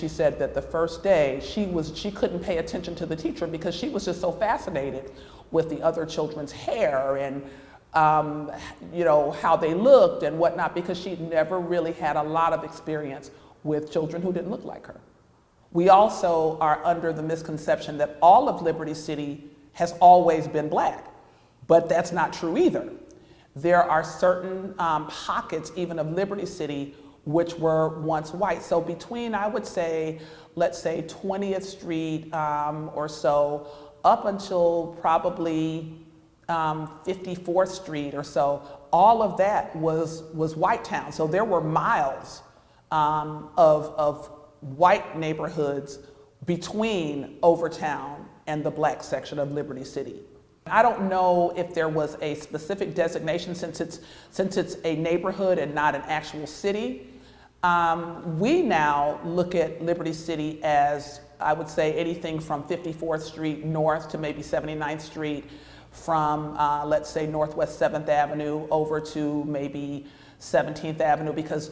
she said that the first day she couldn't pay attention to the teacher because she was just so fascinated with the other children's hair and how they looked and whatnot, because she'd never really had a lot of experience with children who didn't look like her. We also are under the misconception that all of Liberty City has always been black, but that's not true either. There are certain pockets even of Liberty City which were once white. So between, I would say, let's say 20th Street or so, up until probably 54th Street or so, all of that was white town. So there were miles of white neighborhoods between Overtown and the black section of Liberty City. I don't know if there was a specific designation since it's a neighborhood and not an actual city. We now look at Liberty City as, I would say, anything from 54th Street north to maybe 79th Street, from let's say Northwest 7th Avenue over to maybe 17th Avenue, because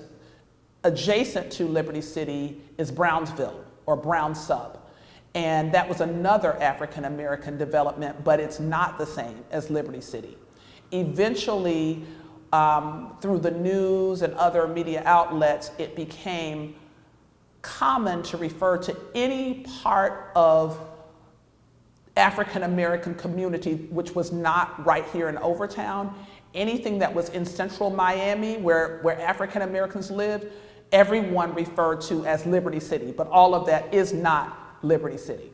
adjacent to Liberty City is Brownsville or Brown Sub. And that was another African American development, but it's not the same as Liberty City. Eventually, through the news and other media outlets, it became common to refer to any part of African American community which was not right here in Overtown. Anything that was in central Miami where African Americans lived, everyone referred to as Liberty City, but all of that is not Liberty City.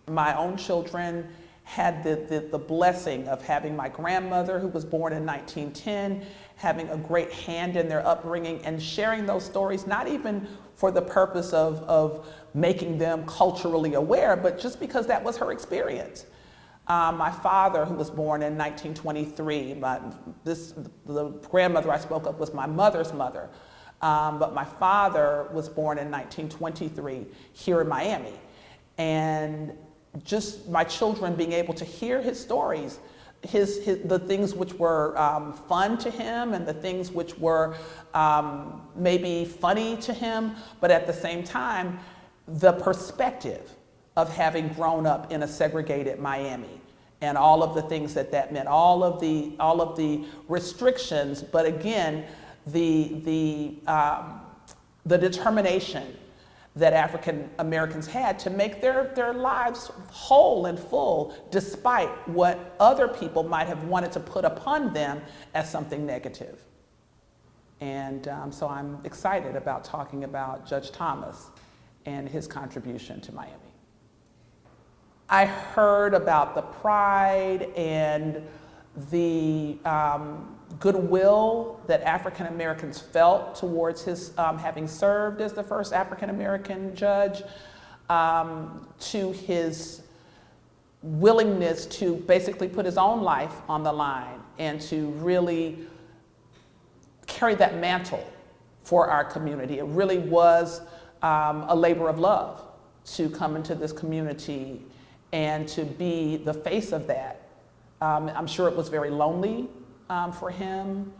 My own children had the blessing of having my grandmother, who was born in 1910, having a great hand in their upbringing and sharing those stories, not even for the purpose of making them culturally aware, but just because that was her experience. My father, who was born in 1923, the grandmother I spoke of was my mother's mother, but my father was born in 1923 here in Miami. And just my children being able to hear his stories, the things which were fun to him and the things which were maybe funny to him, but at the same time, the perspective of having grown up in a segregated Miami and all of the things that meant, all of the restrictions, but again, the determination that African Americans had to make their lives whole and full, despite what other people might have wanted to put upon them as something negative. And so I'm excited about talking about Judge Thomas and his contribution to Miami. I heard about the pride and the goodwill that African Americans felt towards his having served as the first African American judge, to his willingness to basically put his own life on the line and to really carry that mantle for our community. It really was a labor of love to come into this community and to be the face of that. I'm sure it was very lonely for him.